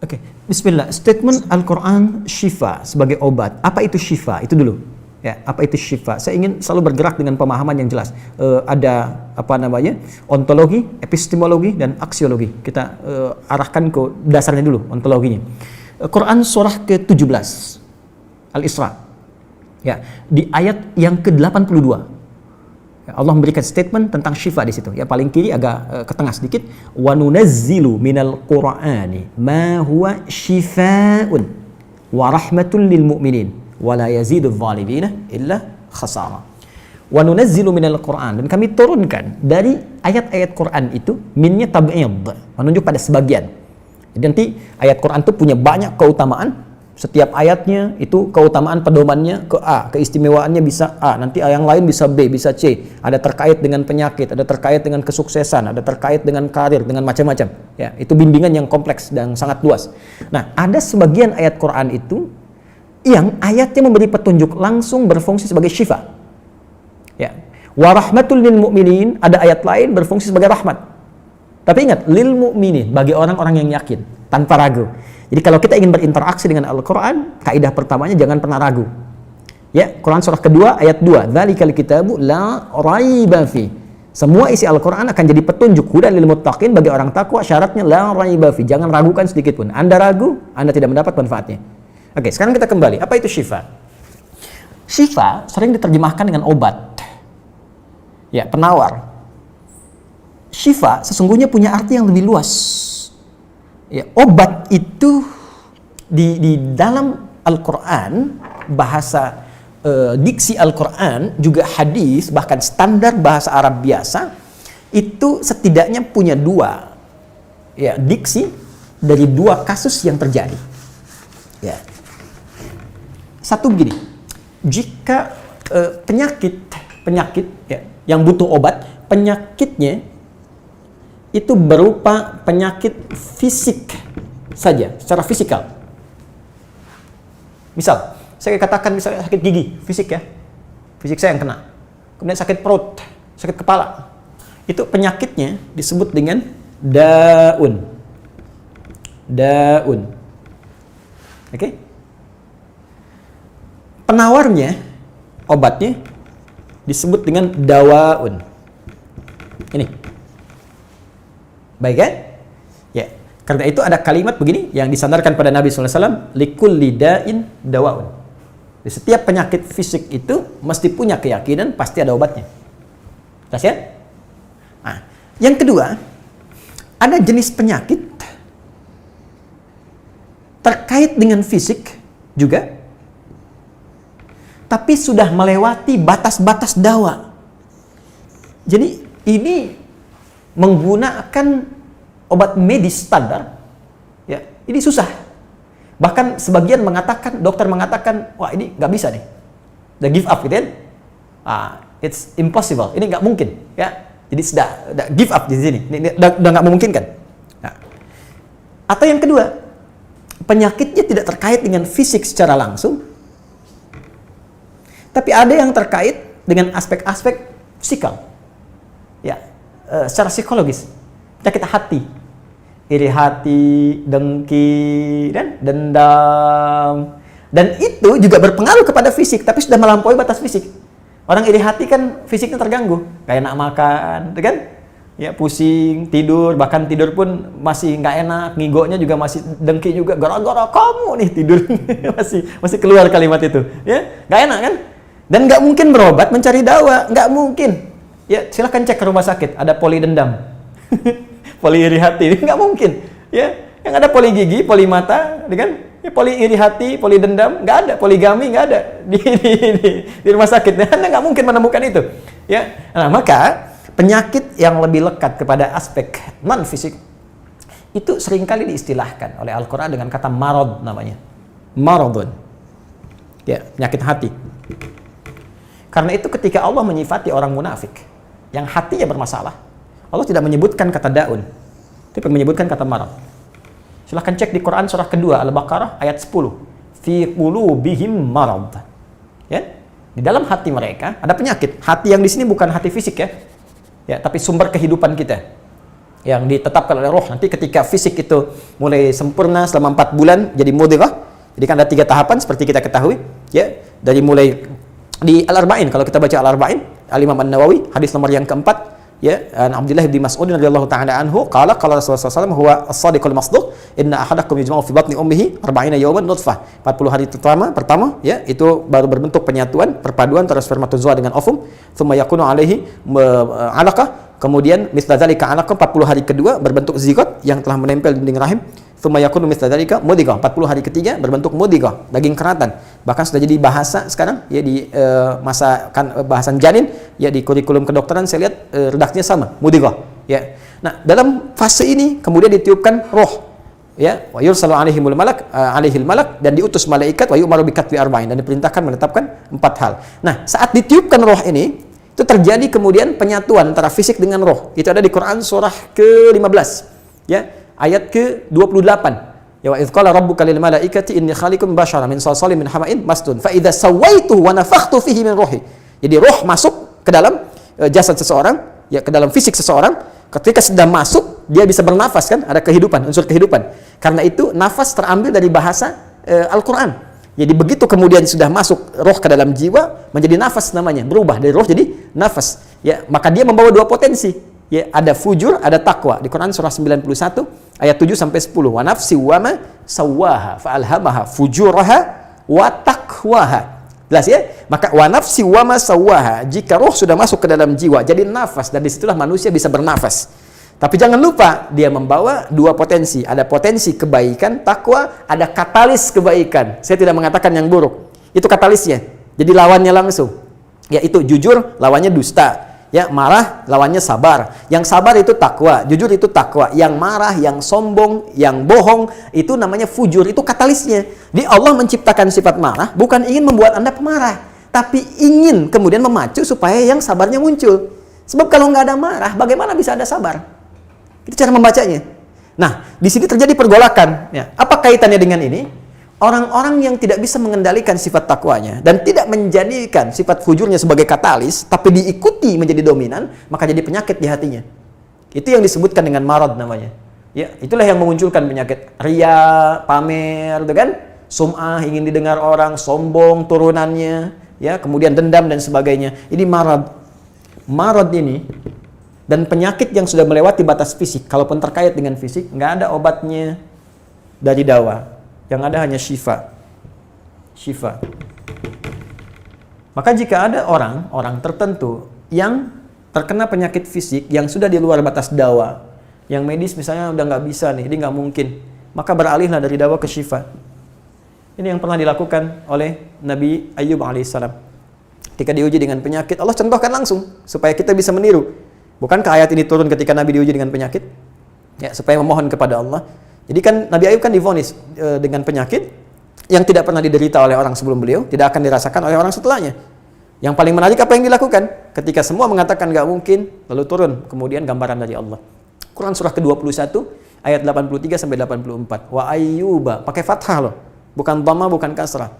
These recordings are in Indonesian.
Oke, bismillah. Statement Al-Quran syifa sebagai obat. Apa itu syifa? Itu dulu. Ya, apa itu syifa? Saya ingin selalu bergerak dengan pemahaman yang jelas. Ada apa namanya? Ontologi, epistemologi, dan aksiologi. Kita arahkan ke dasarnya dulu, ontologinya. Quran surah ke-17 Al-Isra. Ya, di ayat yang ke-82. Allah memberikan statement tentang syifa di situ. Ya, paling kiri agak ke tengah sedikit. Wa nunazzilu minal Qur'ani ma huwa syifaa'un wa rahmatul lil mu'minin wa la yazidul zalimina illa khasara. Wa nunazzilu minal Qur'an, dan kami turunkan dari ayat-ayat Quran itu, minnya tab'id, menunjuk pada sebagian. Jadi nanti ayat Quran itu punya banyak keutamaan. Setiap ayatnya itu keutamaan pedomannya ke A, keistimewaannya bisa A, nanti yang lain bisa B, bisa C. Ada terkait dengan penyakit, ada terkait dengan kesuksesan, ada terkait dengan karir, dengan macam-macam. Ya, itu bimbingan yang kompleks dan sangat luas. Nah, ada sebagian ayat Quran itu yang ayatnya memberi petunjuk langsung berfungsi sebagai syifa. Ya. Wa rahmatul lil mu'minin, ada ayat lain berfungsi sebagai rahmat. Tapi ingat, lil mu'minin, bagi orang-orang yang yakin, tanpa ragu. Jadi kalau kita ingin berinteraksi dengan Al-Quran, kaidah pertamanya jangan pernah ragu. Ya, Quran surah kedua ayat 2. Dzalikal kitabu la raiba fi. Semua isi Al-Quran akan jadi petunjuk hudan lil muttaqin, bagi orang takwa. Syaratnya la raiba fi. Jangan ragukan sedikit pun. Anda ragu, Anda tidak mendapat manfaatnya. Oke, sekarang kita kembali. Apa itu syifa? Syifa sering diterjemahkan dengan obat. Ya, penawar. Syifa sesungguhnya punya arti yang lebih luas. Ya, obat itu di dalam Al-Quran, bahasa diksi Al-Quran, juga hadis, bahkan standar bahasa Arab biasa, itu setidaknya punya dua ya, diksi dari dua kasus yang terjadi. Ya. Satu begini, jika penyakit ya, yang butuh obat, penyakitnya itu berupa penyakit fisik saja, secara fisikal. Misal, saya katakan misalnya sakit gigi, fisik ya, fisik saya yang kena. Kemudian sakit perut, sakit kepala. Itu penyakitnya disebut dengan daun. Daun. Oke? Penawarnya, obatnya disebut dengan dawaun. Ini. Baik kan? Ya. Karena itu ada kalimat begini yang disandarkan pada Nabi SAW, likulli da'in dawaun. Di setiap penyakit fisik itu mesti punya keyakinan pasti ada obatnya. Jelas ya? Nah, yang kedua, ada jenis penyakit terkait dengan fisik juga, tapi sudah melewati batas-batas dawa. Jadi ini menggunakan obat medis standar, ya, ini susah. Bahkan sebagian mengatakan, dokter mengatakan, wah ini nggak bisa nih, udah give up gitu kan? It's impossible, ini nggak mungkin, ya. Jadi sudah give up di sini, ini udah nggak memungkinkan. Nah. Atau yang kedua, penyakitnya tidak terkait dengan fisik secara langsung, tapi ada yang terkait dengan aspek-aspek psikal, ya. Secara psikologis, penyakit hati, iri hati, dengki, dan dendam, dan itu juga berpengaruh kepada fisik, tapi sudah melampaui batas fisik. Orang iri hati kan fisiknya terganggu, kayak enak makan, kan? Ya, pusing, tidur, bahkan tidur pun masih nggak enak, ngigonya juga masih dengki juga, gara-gara kamu nih tidur, masih keluar kalimat itu, ya, nggak enak kan? Dan nggak mungkin berobat mencari dawa, nggak mungkin. Ya, silahkan cek ke rumah sakit, ada poli dendam, poli iri hati, nggak mungkin. Ya, yang ada poli gigi, poli mata, kan? Ya, poli iri hati, poli dendam, nggak ada, poligami nggak ada di rumah sakit. Anda nggak mungkin menemukan itu. Ya, nah maka penyakit yang lebih lekat kepada aspek non fisik itu seringkali diistilahkan oleh Al-Quran dengan kata marad namanya, maradun. Ya, penyakit hati. Karena itu ketika Allah menyifati orang munafik yang hatinya bermasalah, Allah tidak menyebutkan kata daun, tapi menyebutkan kata marad. Silahkan cek di Quran surah kedua Al-Baqarah ayat 10. Fi qulubihim marad. Ya, di dalam hati mereka ada penyakit. Hati yang di sini bukan hati fisik ya. Ya, tapi sumber kehidupan kita. yang ditetapkan oleh roh. Nanti ketika fisik itu mulai sempurna selama 4 bulan jadi mudghah. Jadi kan ada 3 tahapan seperti kita ketahui, ya. Dari mulai di Al-Arba'in, kalau kita baca Al-Arba'in, Al-Imam An-Nawawi, hadis nomor yang keempat, ya, Abdullah bin Mas'ud radhiyallahu ta'ala anhu, qala Rasulullah SAW, huwa as-sadiqul masduq, inna ahadakum yujma'u fi batni ummihi 40 yawman nutfah. 40 hari pertama, ya, itu baru berbentuk penyatuan, perpaduan antara spermatozoa dengan ovum, thumma yakunu alaihi 'alaqah, kemudian mithla dzalika 'alaqah, 40 hari kedua berbentuk zigot yang telah menempel di dinding rahim. Thumma yakunu mithla dzalika mudghah, 40 hari ketiga berbentuk mudghah, daging keratan. Bahkan sudah jadi bahasa sekarang, ya, di masa kan bahasan janin, ya, di kurikulum kedokteran saya lihat redaksinya sama, mudghah, ya. Nah, dalam fase ini kemudian ditiupkan roh, ya, wa yursalu alaihimul malak, alaihil malak, dan diutus malaikat, wa yu'maru bi katbi arba'in, dan diperintahkan menetapkan 4 hal. Nah, saat ditiupkan roh ini, itu terjadi kemudian penyatuan antara fisik dengan roh. Itu ada di Quran surah ke-15, ya, ayat ke-28. Ya, wa idz qala rabbuka lil malaikati inni khaliqun basyaran min salsalin min hama'in masdun fa idza sawaituhu wa nafakhtu fihi min ruhi. Jadi roh masuk ke dalam jasad seseorang, ya, ke dalam fisik seseorang. Ketika sudah masuk, dia bisa bernafas, kan, ada kehidupan, unsur kehidupan. Karena itu nafas terambil dari bahasa Al-Qur'an. Jadi begitu kemudian sudah masuk roh ke dalam jiwa, menjadi nafas namanya, berubah dari roh jadi nafas. Ya, maka dia membawa 2 potensi. Ya, ada fujur, ada takwa. Di Quran surah 91 ayat 7 sampai 10. Wa nafsi wa ma sawwaha fa alhamaha fujuraha wa taqwaha. Jelas, ya? Maka wa nafsi wa ma sawwaha, jika roh sudah masuk ke dalam jiwa jadi nafas, dan disitulah manusia bisa bernafas. Tapi jangan lupa dia membawa 2 potensi. Ada potensi kebaikan, takwa, ada katalis kebaikan. Saya tidak mengatakan yang buruk. Itu katalisnya. Jadi lawannya langsung. Yaitu jujur, lawannya dusta. Ya, marah lawannya sabar. Yang sabar itu takwa, jujur itu takwa. Yang marah, yang sombong, yang bohong, itu namanya fujur, itu katalisnya. Di Allah menciptakan sifat marah bukan ingin membuat Anda pemarah, tapi ingin kemudian memacu supaya yang sabarnya muncul. Sebab kalau nggak ada marah, bagaimana bisa ada sabar? Itu cara membacanya. Nah, di sini terjadi pergolakan. Ya. Apa kaitannya dengan ini? Orang-orang yang tidak bisa mengendalikan sifat takwanya dan tidak menjadikan sifat fujurnya sebagai katalis, tapi diikuti menjadi dominan, maka jadi penyakit di hatinya. Itu yang disebutkan dengan marad namanya. Ya, itulah yang memunculkan penyakit riya, pamer, gitu kan? Sum'ah, ingin didengar orang, sombong turunannya, ya, kemudian dendam dan sebagainya. Ini marad. Marad ini dan penyakit yang sudah melewati batas fisik, kalaupun terkait dengan fisik, nggak ada obatnya dari dawa. Yang ada hanya syifa. Maka jika ada orang tertentu yang terkena penyakit fisik yang sudah di luar batas dawa, yang medis misalnya udah nggak bisa nih, ini nggak mungkin, maka beralihlah dari dawa ke syifa. Ini yang pernah dilakukan oleh Nabi Ayyub alaihissalam. Ketika diuji dengan penyakit, Allah contohkan langsung supaya kita bisa meniru. Bukankah ayat ini turun ketika Nabi diuji dengan penyakit? Ya, supaya memohon kepada Allah. Jadi kan Nabi Ayub kan divonis dengan penyakit yang tidak pernah diderita oleh orang sebelum beliau, tidak akan dirasakan oleh orang setelahnya. Yang paling menarik apa yang dilakukan? Ketika semua mengatakan nggak mungkin, lalu turun kemudian gambaran dari Allah. Quran surah ke-21 ayat 83 sampai 84. Wa ayyuba, pakai fathah loh, bukan dhamma, bukan kasrah.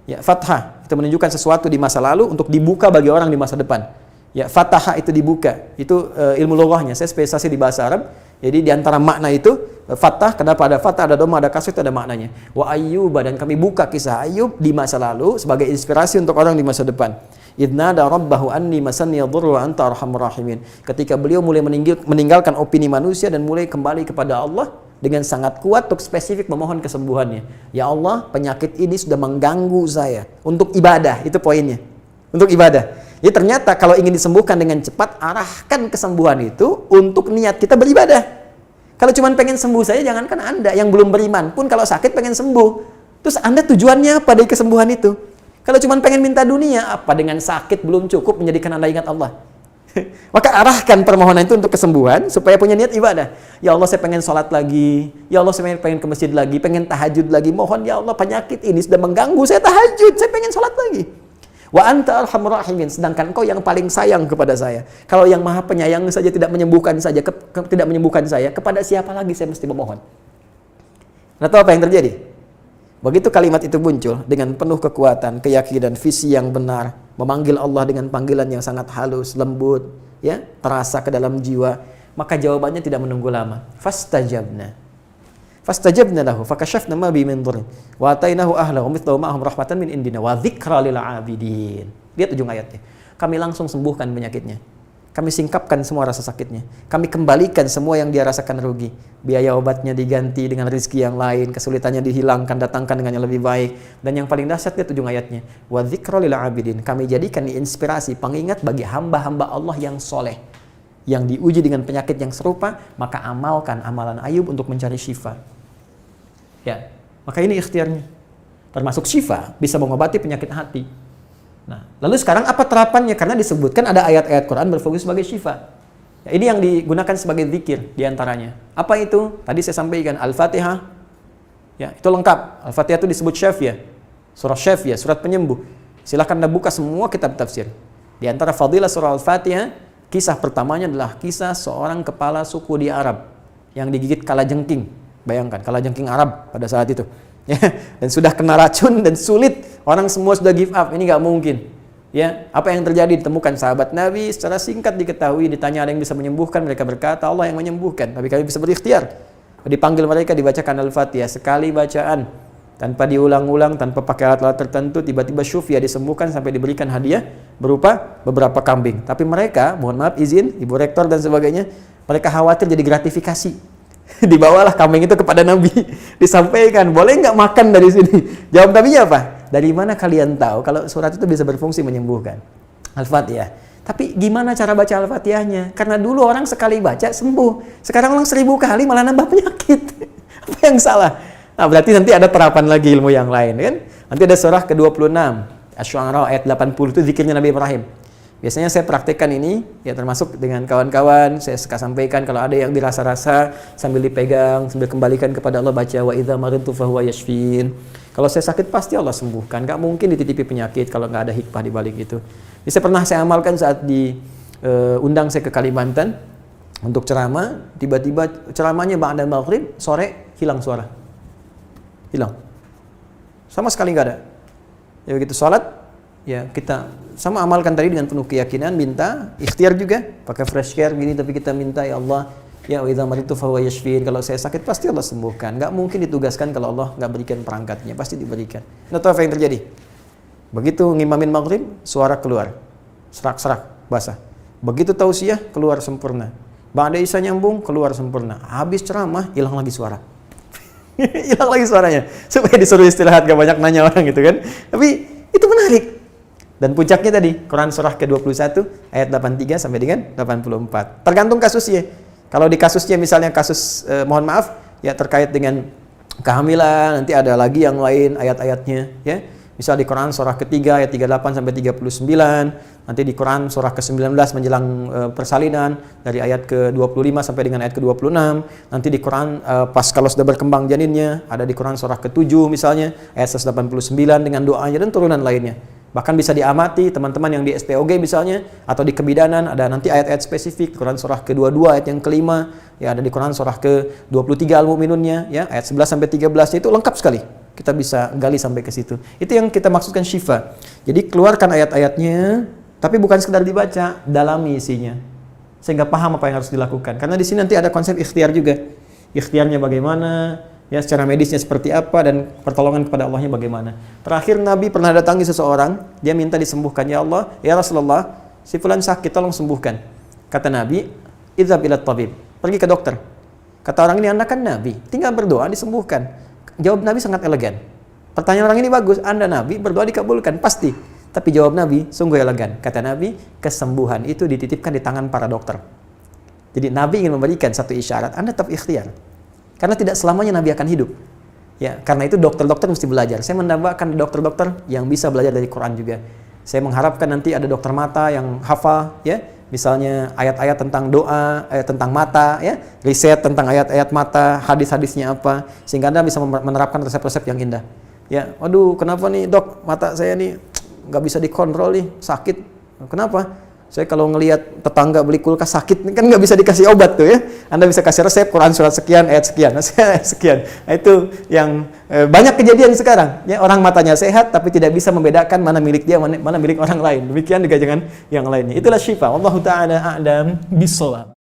Ya, fathah itu menunjukkan sesuatu di masa lalu untuk dibuka bagi orang di masa depan. Ya, fataha itu dibuka. Itu ilmu lughahnya. Saya spesialisasi di bahasa Arab. Jadi di antara makna itu fathah, kenapa ada fathah, ada dhamma, ada kasrah, itu ada maknanya. Wa ayyuba, dan kami buka kisah Ayub di masa lalu sebagai inspirasi untuk orang di masa depan. Idnada rabbahu anni masanni yadhurru wa anta arhamur rahimin. Ketika beliau mulai meninggalkan opini manusia dan mulai kembali kepada Allah dengan sangat kuat untuk spesifik memohon kesembuhannya. Ya Allah, penyakit ini sudah mengganggu saya. Untuk ibadah, itu poinnya. Untuk ibadah. Jadi ternyata kalau ingin disembuhkan dengan cepat, arahkan kesembuhan itu untuk niat kita beribadah. Kalau cuma pengen sembuh saja, jangankan Anda yang belum beriman pun kalau sakit pengen sembuh. Terus Anda tujuannya apa dari kesembuhan itu? Kalau cuma pengen minta dunia, apa dengan sakit belum cukup menjadikan Anda ingat Allah? Maka arahkan permohonan itu untuk kesembuhan supaya punya niat ibadah. Ya Allah, saya pengen sholat lagi. Ya Allah, saya pengen ke masjid lagi, pengen tahajud lagi. Mohon ya Allah, penyakit ini sudah mengganggu saya tahajud, saya pengen sholat lagi. Wa anta arhamur rahimin, sedangkan Engkau yang paling sayang kepada saya. Kalau yang Maha Penyayang saja tidak menyembuhkan saya, kepada siapa lagi saya mesti memohon? Nah, tahu apa yang terjadi? Begitu kalimat itu muncul dengan penuh kekuatan, keyakinan, visi yang benar, memanggil Allah dengan panggilan yang sangat halus, lembut, ya, terasa ke dalam jiwa, Maka jawabannya tidak menunggu lama. Fastajabna lahu fakashafna ma bi min dhurrin wa atainahu ahlahu mithlahu ma'ahum rahmatan min indina wa dzikra lil 'abidin. Lihat ujung ayatnya. Kami langsung sembuhkan penyakitnya. Kami singkapkan semua rasa sakitnya. Kami kembalikan semua yang dia rasakan rugi. Biaya obatnya diganti dengan rezeki yang lain, kesulitannya dihilangkan, datangkan dengan yang lebih baik. Dan yang paling dahsyat lihat ujung ayatnya. Wa dzikra lil 'abidin. Kami jadikan inspirasi, pengingat bagi hamba-hamba Allah yang soleh, yang diuji dengan penyakit yang serupa, maka amalkan amalan Ayub untuk mencari syifa. Ya, maka ini ikhtiarnya. Termasuk syifa, bisa mengobati penyakit hati. Nah, lalu sekarang apa terapannya? Karena disebutkan ada ayat-ayat Quran berfokus sebagai syifa. Ya, ini yang digunakan sebagai zikir diantaranya. Apa itu? Tadi saya sampaikan Al-Fatihah. Ya, itu lengkap. Al-Fatihah itu disebut syafiyah. Surah syafiyah, surat penyembuh. Silahkan Anda buka semua kitab tafsir. Di antara fadilah surah Al-Fatihah, kisah pertamanya adalah kisah seorang kepala suku di Arab yang digigit kalajengking. Bayangkan, kalajengking Arab pada saat itu. Ya, dan sudah kena racun dan sulit. Orang semua sudah give up, ini nggak mungkin. Ya, apa yang terjadi? Ditemukan sahabat Nabi, secara singkat diketahui, ditanya ada yang bisa menyembuhkan, mereka berkata Allah yang menyembuhkan. Tapi kami bisa berikhtiar. Dipanggil mereka, dibacakan Al-Fatihah sekali bacaan, tanpa diulang-ulang, tanpa pakai alat-alat tertentu, tiba-tiba syufia disembuhkan sampai diberikan hadiah berupa beberapa kambing. Tapi mereka, mohon maaf izin, Ibu Rektor dan sebagainya, mereka khawatir jadi gratifikasi. Dibawalah kambing itu kepada Nabi, disampaikan, boleh nggak makan dari sini? Jawab Nabinya apa? Dari mana kalian tahu kalau surat itu bisa berfungsi menyembuhkan? Al-Fatihah. Tapi gimana cara baca Al-Fatihahnya? Karena dulu orang sekali baca sembuh, sekarang orang 1000 kali malah nambah penyakit. Apa yang salah? Nah, berarti nanti ada terapan lagi ilmu yang lain, kan? Nanti ada surah ke-26, Asy-Syu'ara ayat 80 itu zikirnya Nabi Ibrahim. Biasanya saya praktekkan ini, ya termasuk dengan kawan-kawan, saya suka sampaikan kalau ada yang dirasa-rasa sambil dipegang, sambil kembalikan kepada Allah, baca wa idza maridtu fahuwa yashfin. Kalau saya sakit pasti Allah sembuhkan, nggak mungkin dititipi penyakit kalau nggak ada hikmah di balik itu. Ini saya amalkan saat undang saya ke Kalimantan untuk ceramah, tiba-tiba ceramahnya ba'da maghrib, sore hilang suara. Hilang. Sama sekali nggak ada. Ya begitu sholat, ya kita sama amalkan tadi dengan penuh keyakinan, minta, ikhtiar juga, pakai fresh care gini, tapi kita minta, ya Allah, ya wa idza maridtu fahuwa yashfin, kalau saya sakit pasti Allah sembuhkan. Nggak mungkin ditugaskan kalau Allah nggak berikan perangkatnya, pasti diberikan. Nah, tahu apa yang terjadi? Begitu ngimamin maghrib, suara keluar, serak-serak, basah. Begitu tausiah, keluar sempurna. Ba'da isya nyambung, keluar sempurna. Habis ceramah, hilang lagi suara. Hilang lagi suaranya. Supaya disuruh istirahat, gak banyak nanya orang gitu kan. Tapi itu menarik. Dan puncaknya tadi, Quran surah ke-21 ayat 83 sampai dengan 84. Tergantung kasusnya. Kalau di kasusnya misalnya kasus mohon maaf ya terkait dengan kehamilan, nanti ada lagi yang lain ayat-ayatnya ya. Misal di Quran surah ke-3 ayat 38 sampai 39, nanti di Quran surah ke-19 menjelang persalinan dari ayat ke-25 sampai dengan ayat ke-26, nanti di Quran pas kalau sudah berkembang janinnya, ada di Quran surah ke-7 misalnya ayat 189 dengan doanya dan turunan lainnya. Bahkan bisa diamati teman-teman yang di SPOG misalnya atau di kebidanan ada nanti ayat-ayat spesifik Quran surah ke-22 ayat yang kelima, ya ada di Quran surah ke-23 Al-Mu'minunnya ya ayat 11 sampai 13 itu lengkap sekali. Kita bisa gali sampai ke situ. Itu yang kita maksudkan syifa. Jadi keluarkan ayat-ayatnya, tapi bukan sekedar dibaca, dalami isinya. Sehingga paham apa yang harus dilakukan. Karena di sini nanti ada konsep ikhtiar juga. Ikhtiarnya bagaimana, ya secara medisnya seperti apa, dan pertolongan kepada Allahnya bagaimana. Terakhir Nabi pernah datangi seseorang, dia minta disembuhkan. Ya Allah, ya Rasulullah, si fulan sakit, tolong sembuhkan. Kata Nabi, idzhab ila tabib, pergi ke dokter. Kata orang ini, Anda kan Nabi, tinggal berdoa disembuhkan. Jawab Nabi sangat elegan. Pertanyaan orang ini bagus, Anda Nabi, berdoa dikabulkan, pasti. Tapi jawab Nabi sungguh elegan. Kata Nabi, kesembuhan itu dititipkan di tangan para dokter. Jadi Nabi ingin memberikan satu isyarat, Anda tetap ikhtiar. Karena tidak selamanya Nabi akan hidup. Ya, karena itu dokter-dokter mesti belajar. Saya mendambakan dokter-dokter yang bisa belajar dari Quran juga. Saya mengharapkan nanti ada dokter mata yang hafal, ya. Misalnya ayat-ayat tentang doa, ayat tentang mata, ya, riset tentang ayat-ayat mata, hadis-hadisnya apa, sehingga Anda bisa menerapkan resep-resep yang indah. Ya, waduh, kenapa nih dok, mata saya nih nggak bisa dikontrol nih, sakit. Kenapa? Saya kalau ngelihat tetangga beli kulkas sakit, kan nggak bisa dikasih obat tuh ya. Anda bisa kasih resep Quran surat sekian, ayat sekian, ayat sekian. Nah, itu yang banyak kejadian sekarang. Ya, orang matanya sehat tapi tidak bisa membedakan mana milik dia, mana milik orang lain. Demikian juga dengan yang lainnya. Itulah syifa. Wallahu ta'ala a'lam bishawab.